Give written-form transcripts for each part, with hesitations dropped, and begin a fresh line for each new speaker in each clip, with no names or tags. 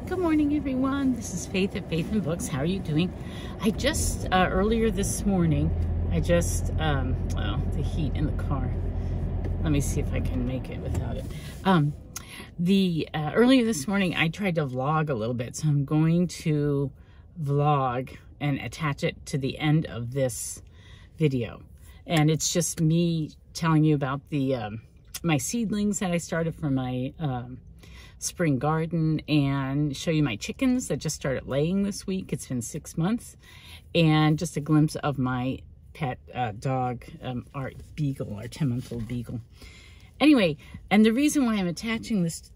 Good morning, everyone. This is Faith at Faith and Books. How are you doing? I just, earlier this morning, well, the heat in the car. Let me see if I can make it without it. Earlier this morning, I tried to vlog a little bit, so I'm going to vlog and attach it to the end of this video. And it's just me telling you about my seedlings that I started from my spring garden, and show you my chickens that just started laying this week. It's been 6 months, and just a glimpse of my pet dog, our beagle, our 10-month-old beagle. Anyway, and the reason why I'm attaching this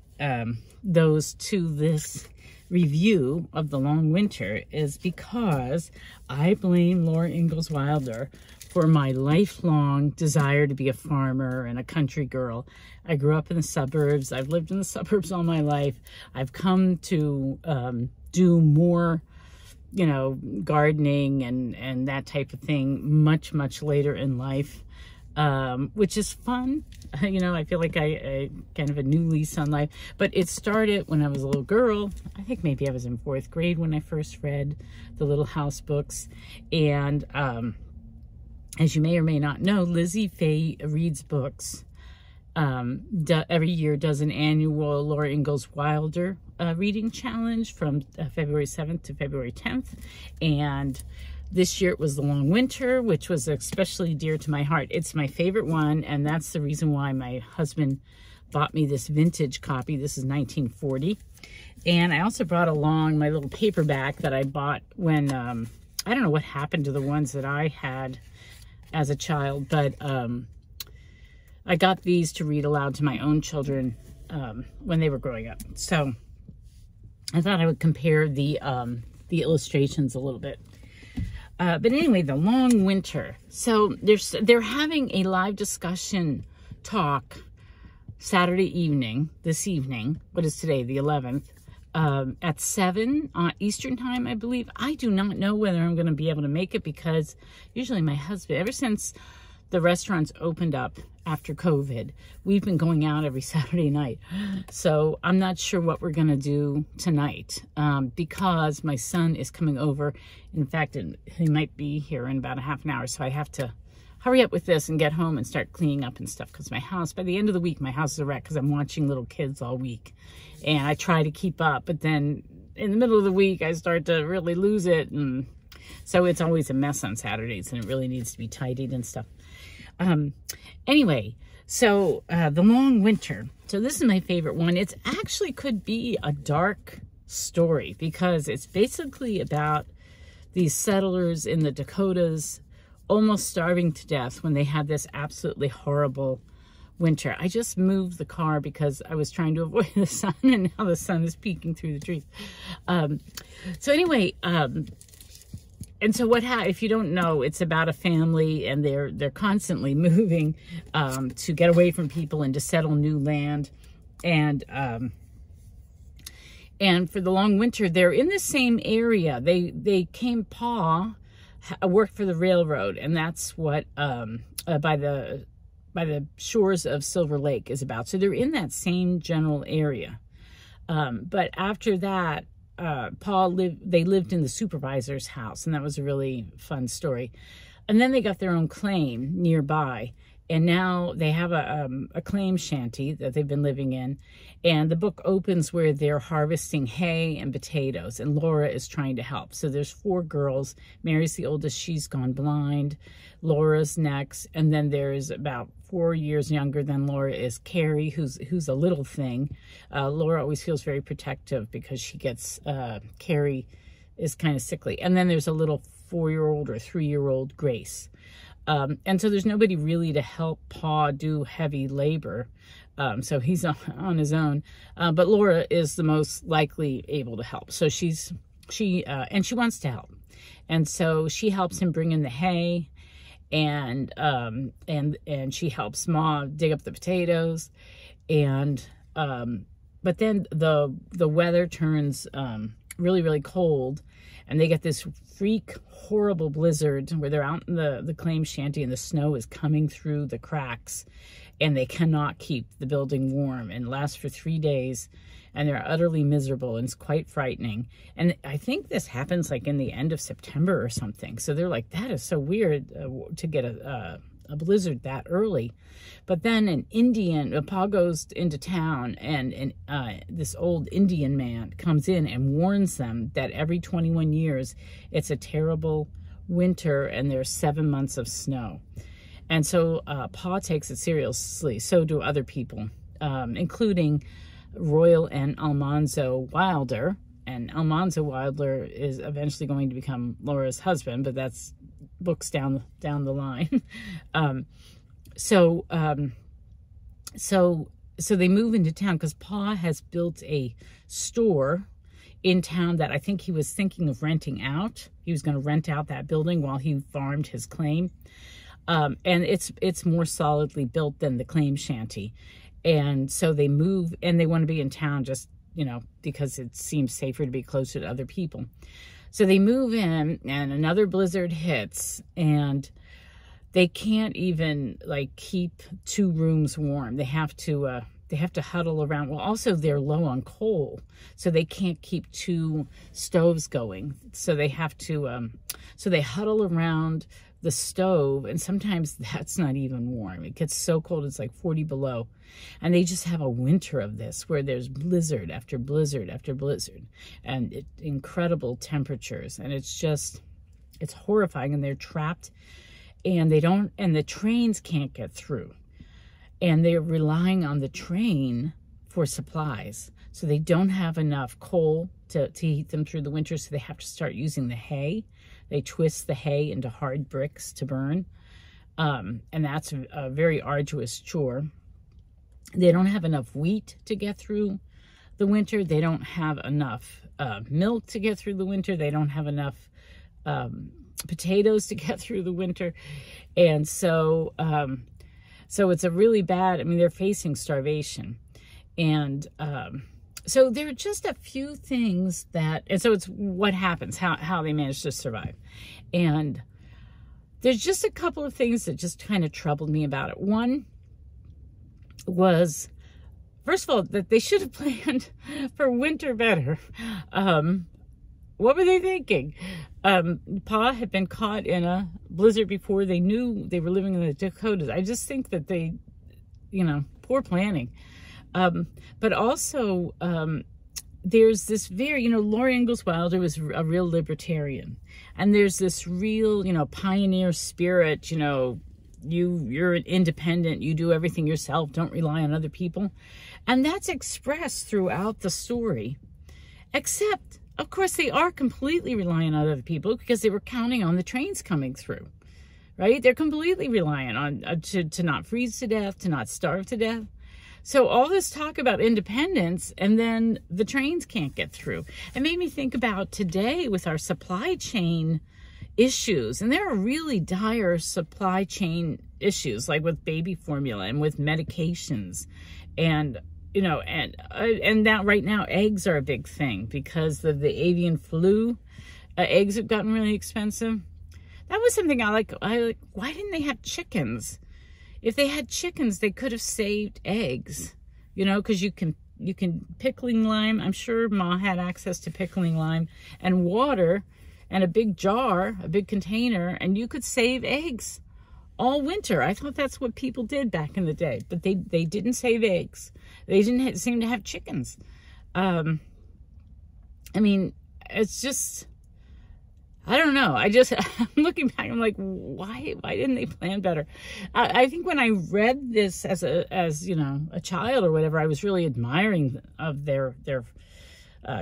those to this review of the long winter is because I blame Laura Ingalls Wilder for my lifelong desire to be a farmer and a country girl. I grew up in the suburbs. I've lived in the suburbs all my life. I've come to do more, you know, gardening and that type of thing much, much later in life, which is fun. You know, I feel like I kind of a new lease on life. But it started when I was a little girl. I think maybe I was in 4th grade when I first read the Little House books. And as you may or may not know, Lizzie Faye Reads Books every year does an annual Laura Ingalls Wilder reading challenge from February 7th to February 10th. And this year it was The Long Winter, which was especially dear to my heart. It's my favorite one, and that's the reason why my husband bought me this vintage copy. This is 1940. And I also brought along my little paperback that I bought when, I don't know what happened to the ones that I had as a child, but I got these to read aloud to my own children when they were growing up. So I thought I would compare the illustrations a little bit. But anyway, The Long Winter. So they're having a live discussion talk Saturday evening, this evening. What is today, the 11th? At 7 Eastern time, I believe. I do not know whether I'm going to be able to make it because usually my husband, ever since the restaurants opened up after COVID, we've been going out every Saturday night. So I'm not sure what we're going to do tonight because my son is coming over. In fact, he might be here in about a half an hour. So I have to hurry up with this and get home and start cleaning up and stuff because my house, by the end of the week, my house is a wreck because I'm watching little kids all week. And I try to keep up, but then in the middle of the week, I start to really lose it. And so it's always a mess on Saturdays, and it really needs to be tidied and stuff. Anyway, so The Long Winter. So this is my favorite one. It's actually could be a dark story because it's basically about these settlers in the Dakotas almost starving to death when they had this absolutely horrible winter. I just moved the car because I was trying to avoid the sun, and now the sun is peeking through the trees. So anyway, and so if you don't know, it's about a family, and they're constantly moving to get away from people and to settle new land. And for the long winter, they're in the same area. Pa worked for the railroad, and that's what by the shores of Silver Lake is about. So they're in that same general area. But after that, they lived in the supervisor's house, and that was a really fun story. And then they got their own claim nearby, and now they have a claim shanty that they've been living in. And the book opens where they're harvesting hay and potatoes, and Laura is trying to help. So there's 4 girls. Mary's the oldest. She's gone blind. Laura's next. And then there's about 4 years younger than Laura is Carrie, who's a little thing. Laura always feels very protective because she gets, Carrie is kind of sickly. And then there's a little 4-year-old or 3-year-old Grace. And so there's nobody really to help Pa do heavy labor. So he's on his own. But Laura is the most likely able to help. So she wants to help. And so she helps him bring in the hay, and she helps Ma dig up the potatoes. And but then the weather turns really, really cold, and they get this freak horrible blizzard where they're out in the claim shanty, and the snow is coming through the cracks, and they cannot keep the building warm, and lasts for 3 days. and they're utterly miserable, and it's quite frightening. And I think this happens like in the end of September or something. So they're like, that is so weird to get a blizzard that early. But then Pa goes into town, and this old Indian man comes in and warns them that every 21 years it's a terrible winter and there's 7 months of snow. And so Pa takes it seriously. So do other people, including Royal and Almanzo Wilder. And Almanzo Wilder is eventually going to become Laura's husband, but that's books down the line. So they move into town because Pa has built a store in town that I think he was thinking of renting out. He was going to rent out that building while he farmed his claim. And it's more solidly built than the claim shanty. And so they move, and they want to be in town just, you know, because it seems safer to be closer to other people. So they move in, and another blizzard hits, and they can't even like keep 2 rooms warm. They have to huddle around. Well, also they're low on coal, so they can't keep 2 stoves going. So they have to, so they huddle around the stove, and sometimes that's not even warm. It gets so cold, it's like 40 below. And they just have a winter of this where there's blizzard after blizzard after blizzard, and incredible temperatures. And it's horrifying, and they're trapped, and the trains can't get through. And they're relying on the train for supplies. So they don't have enough coal to heat them through the winter, so they have to start using the hay. They twist the hay into hard bricks to burn. And that's a very arduous chore. They don't have enough wheat to get through the winter. They don't have enough milk to get through the winter. They don't have enough potatoes to get through the winter. And so, so it's a really bad, I mean, they're facing starvation. And so there are just a few things and so it's what happens, how they manage to survive. And there's just a couple of things that just kind of troubled me about it. One was, first of all, that they should have planned for winter better. What were they thinking? Pa had been caught in a blizzard before. They knew they were living in the Dakotas. I just think that they, you know, poor planning. But also, there's this very, you know, Laura Ingalls Wilder was a real libertarian. And there's this real, you know, pioneer spirit, you know, you're an independent, you do everything yourself, don't rely on other people. And that's expressed throughout the story. Except, of course, they are completely relying on other people because they were counting on the trains coming through, right? They're completely relying on to not freeze to death, to not starve to death. So all this talk about independence, and then the trains can't get through. It made me think about today with our supply chain issues. And there are really dire supply chain issues, like with baby formula and with medications. And, you know, and that right now, eggs are a big thing because of the avian flu. Eggs have gotten really expensive. That was something I like, why didn't they have chickens? If they had chickens, they could have saved eggs, you know, because you can pickling lime. I'm sure Ma had access to pickling lime and water and a big jar, a big container, and you could save eggs all winter. I thought that's what people did back in the day, but they didn't save eggs. They didn't seem to have chickens. I mean, it's just, I don't know. I'm looking back, I'm like, why didn't they plan better? I think when I read this as you know, a child or whatever, I was really admiring of their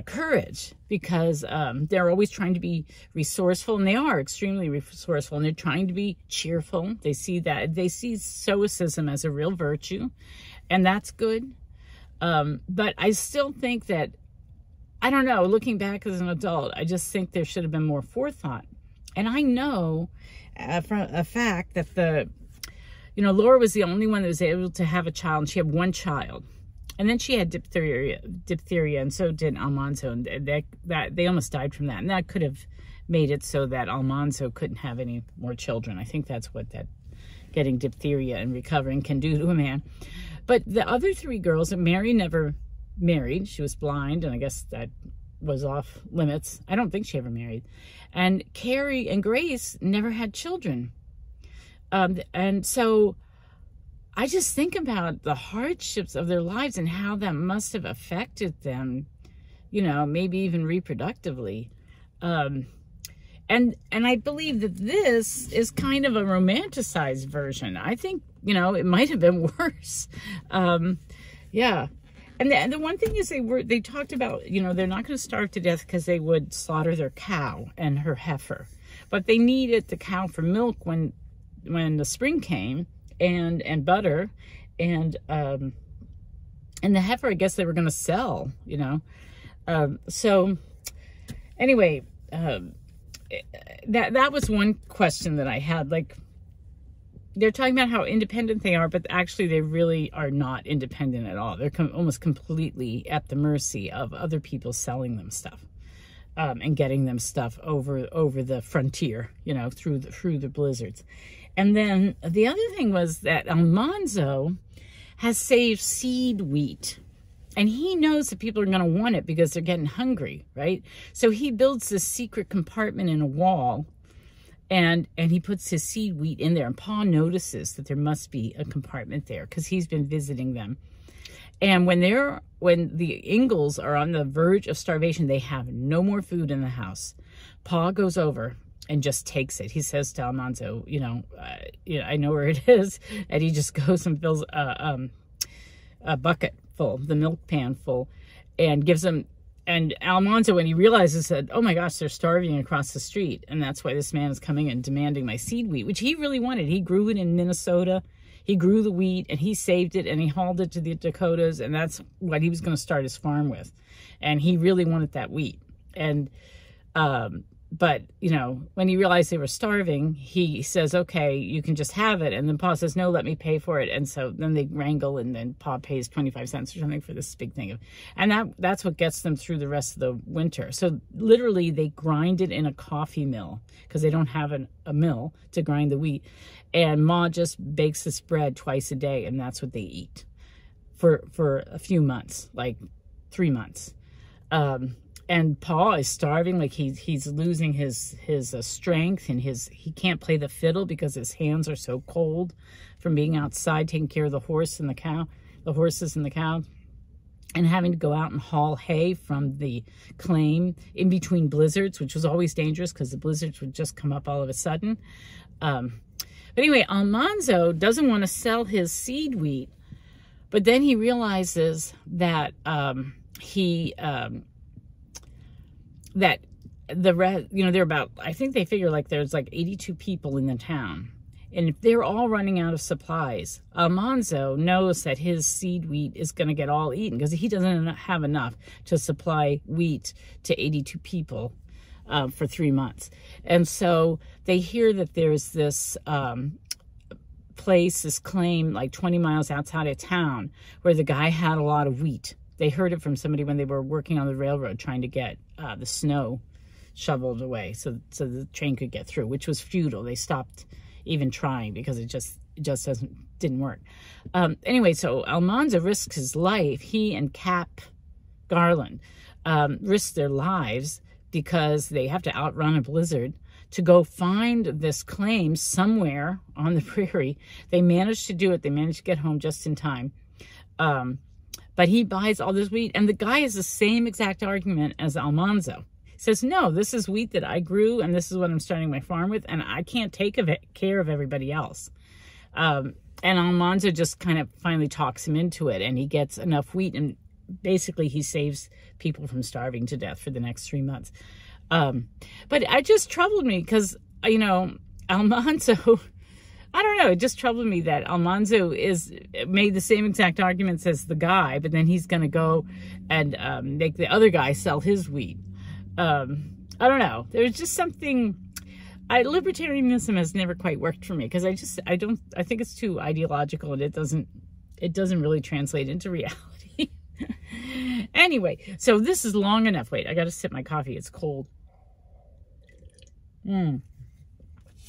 courage, because they're always trying to be resourceful, and they are extremely resourceful, and they're trying to be cheerful. They see stoicism as a real virtue, and that's good. But I still think that, I don't know, looking back as an adult, I just think there should have been more forethought. And I know from a fact that Laura was the only one that was able to have a child, and she had one child. And then she had diphtheria, and so did Almanzo, and that they almost died from that. And that could have made it so that Almanzo couldn't have any more children. I think that's what that getting diphtheria and recovering can do to a man. But the other 3 girls, Mary never married. She was blind, and I guess that was off limits. I don't think she ever married. And Carrie and Grace never had children. And so I just think about the hardships of their lives and how that must have affected them, you know, maybe even reproductively. And I believe that this is kind of a romanticized version. I think, you know, it might have been worse. Yeah. And the one thing is they talked about, you know, they're not going to starve to death because they would slaughter their cow and her heifer. But they needed the cow for milk when the spring came, and butter, and the heifer, I guess they were going to sell, you know. So anyway, that was one question that I had. Like, they're talking about how independent they are, but actually they really are not independent at all. They're almost completely at the mercy of other people selling them stuff, and getting them stuff over the frontier, you know, through the blizzards. And then the other thing was that Almanzo has saved seed wheat. And he knows that people are going to want it because they're getting hungry, right? So he builds this secret compartment in a wall, and he puts his seed wheat in there. And Paul notices that there must be a compartment there because he's been visiting them. And when the Ingalls are on the verge of starvation, they have no more food in the house. Paul goes over and just takes it. He says to Almanzo, you know, I know where it is. And he just goes and fills a bucket full, the milk pan full, and gives them. And Almanzo, when he realizes that, oh my gosh, they're starving across the street, and that's why this man is coming and demanding my seed wheat, which he really wanted. He grew it in Minnesota. He grew the wheat, and he saved it, and he hauled it to the Dakotas, and that's what he was going to start his farm with. And he really wanted that wheat. And but, you know, when he realized they were starving, he says, okay, you can just have it. And then Pa says, no, let me pay for it. And so then they wrangle, and then Pa pays 25 cents or something for this big thing. And that's what gets them through the rest of the winter. So literally they grind it in a coffee mill because they don't have a mill to grind the wheat. And Ma just bakes this bread twice a day, and that's what they eat for a few months, like 3 months. And Paul is starving, like he's losing his strength, and he can't play the fiddle because his hands are so cold from being outside taking care of the horses and the cow, and having to go out and haul hay from the claim in between blizzards, which was always dangerous because the blizzards would just come up all of a sudden. But anyway, Almanzo doesn't want to sell his seed wheat, but then he realizes that that they're about, I think they figure like there's like 82 people in the town. And if they're all running out of supplies, Almanzo knows that his seed wheat is going to get all eaten because he doesn't have enough to supply wheat to 82 people for 3 months. And so they hear that there's this place, this claim like 20 miles outside of town where the guy had a lot of wheat. They heard it from somebody when they were working on the railroad trying to get the snow shoveled away so the train could get through, which was futile. They stopped even trying because it just didn't work. Anyway, so Almanzo risks his life. He and Cap Garland risk their lives because they have to outrun a blizzard to go find this claim somewhere on the prairie. They managed to do it. They managed to get home just in time. But he buys all this wheat, and the guy has the same exact argument as Almanzo. He says, no, this is wheat that I grew, and this is what I'm starting my farm with, and I can't take care of everybody else. And Almanzo just kind of finally talks him into it, and he gets enough wheat, and basically he saves people from starving to death for the next 3 months. But it just troubled me because, you know, Almanzo... I don't know. It just troubled me that Almanzo made the same exact arguments as the guy, but then he's going to go and make the other guy sell his wheat. I don't know. There's just something. Libertarianism has never quite worked for me because I think it's too ideological, and it doesn't really translate into reality. Anyway, so this is long enough. Wait, I got to sip my coffee. It's cold.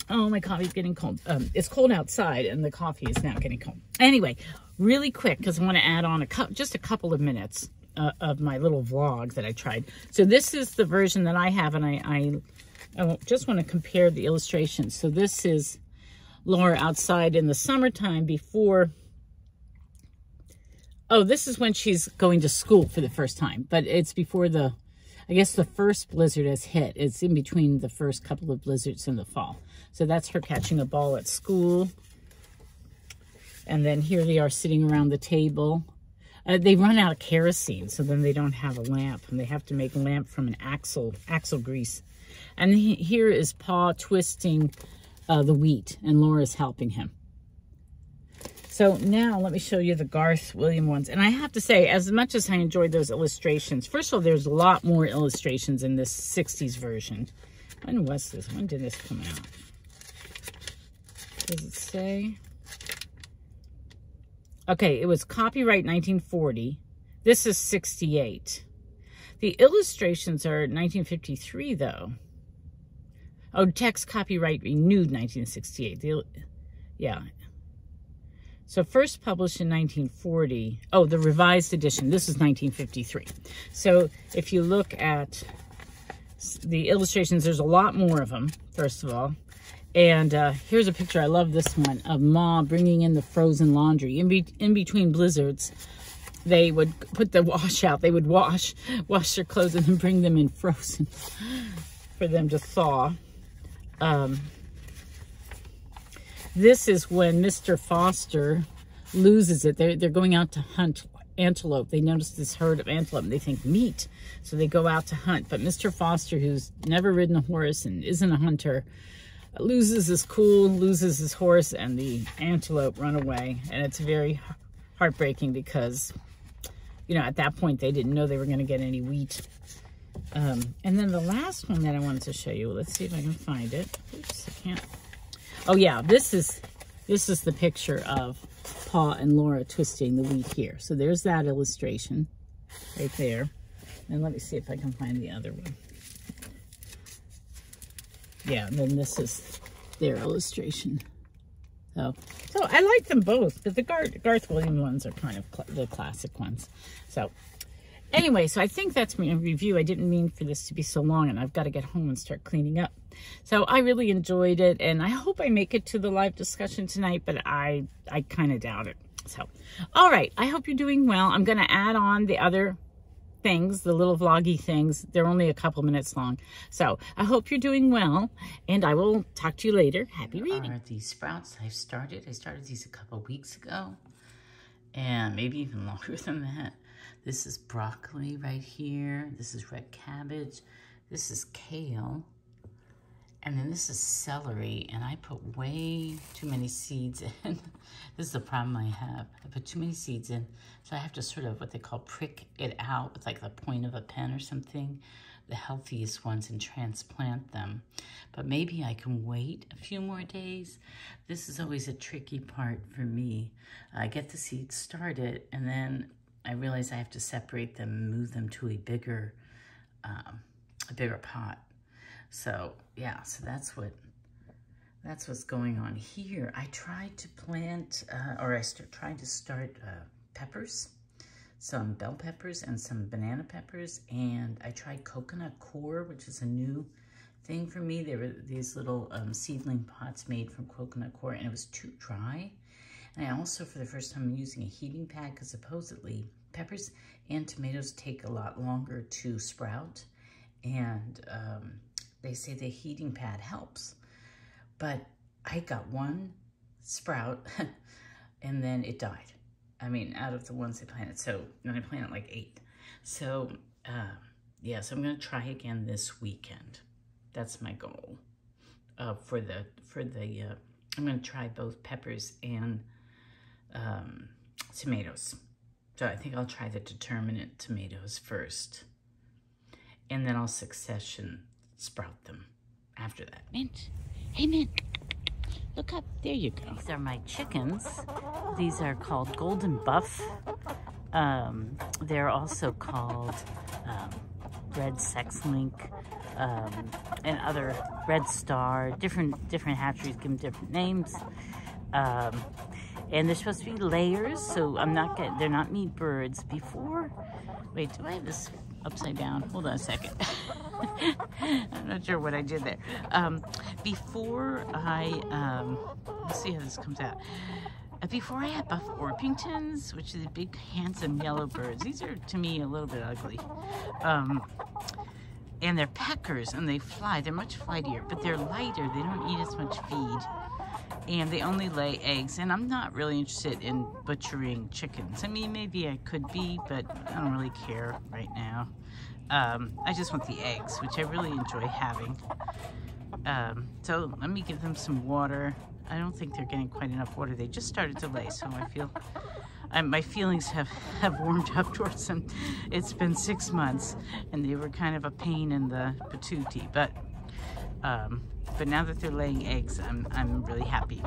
Oh, my coffee's getting cold. It's cold outside, and the coffee is now getting cold. Anyway, really quick, because I want to add on just a couple of minutes. of my little vlog that I tried. So this is the version that I have, and I just want to compare the illustrations. So this is Laura outside in the summertime before. Oh, this is when she's going to school for the first time, but it's before I guess the first blizzard has hit. It's in between the first couple of blizzards in the fall. So that's her catching a ball at school. And then here they are sitting around the table. They run out of kerosene, so then they don't have a lamp, and they have to make a lamp from an axle grease. And here is Pa twisting the wheat, and Laura's helping him. So now let me show you the Garth William ones. And I have to say, as much as I enjoyed those illustrations, first of all, there's a lot more illustrations in this 60s version. When was this? When did this come out? Does it say? Okay, it was copyright 1940. This is 68. The illustrations are 1953, though. Oh, text copyright renewed 1968. Yeah. So first published in 1940. Oh, the revised edition. This is 1953. So if you look at the illustrations, there's a lot more of them, first of all. And here's a picture. I love this one of Ma bringing in the frozen laundry. In between blizzards, they would put the wash out. They would wash their clothes and then bring them in frozen for them to thaw. This is when Mr. Foster loses it. They're going out to hunt antelope. They notice this herd of antelope and they think meat. So they go out to hunt. But Mr. Foster, who's never ridden a horse and isn't a hunter, loses his cool, loses his horse, and the antelope run away. And it's very heartbreaking because, you know, at that point they didn't know they were going to get any wheat. And then the last one that I wanted to show you, let's see if I can find it. Oops, I can't. Oh yeah, this is the picture of Pa and Laura twisting the wheat here. So there's that illustration right there. And let me see if I can find the other one. Yeah, and then this is their illustration. So I like them both, but the Garth Williams ones are kind of the classic ones. So anyway, so I think that's my review. I didn't mean for this to be so long, and I've got to get home and start cleaning up. So I really enjoyed it, and I hope I make it to the live discussion tonight, but I kind of doubt it. So, all right, I hope you're doing well. I'm going to add on the other things, the little vloggy things. They're only a couple minutes long. So I hope you're doing well, and I will talk to you later. Happy reading. Here are these sprouts I started these a couple weeks ago, and maybe even longer than that. This is broccoli right here. This is red cabbage. This is kale. And then this is celery, and I put way too many seeds in. This is the problem I have. I put too many seeds in, so I have to sort of what they call prick it out with like the point of a pen or something, the healthiest ones, and transplant them. But maybe I can wait a few more days. This is always a tricky part for me. I get the seeds started, and then I realize I have to separate them and move them to a bigger pot. So yeah, so that's what's going on here. I tried to plant, tried to start peppers, some bell peppers and some banana peppers, and I tried coconut core, which is a new thing for me. There were these little seedling pots made from coconut core, and it was too dry. And I also, for the first time, I'm using a heating pad because supposedly peppers and tomatoes take a lot longer to sprout, and they say the heating pad helps. But I got one sprout and then it died. I mean, out of the ones I planted. So then I planted like 8. So yeah, so I'm gonna try again this weekend. That's my goal for the I'm gonna try both peppers and tomatoes. So I think I'll try the determinate tomatoes first, and then I'll succession sprout them after that. Mint, hey Mint, look up, there you go. These are my chickens. These are called Golden Buff. They're also called Red Sex Link, and other Red Star. Different hatcheries give them different names. And they're supposed to be layers, so they're not meat birds. Wait, do I have this upside down? Hold on a second. I'm not sure what I did there. Before I, let's see how this comes out. Before I had Buff Orpingtons, which are the big, handsome yellow birds. These are, to me, a little bit ugly. And they're peckers, and they fly. They're much flightier, but they're lighter. They don't eat as much feed. And they only lay eggs. And I'm not really interested in butchering chickens. I mean, maybe I could be, but I don't really care right now. I just want the eggs, which I really enjoy having. So let me give them some water. I don't think they're getting quite enough water. They just started to lay, so I feel my feelings have warmed up towards them. It's been 6 months, and they were kind of a pain in the patootie, but now that they're laying eggs, I'm really happy.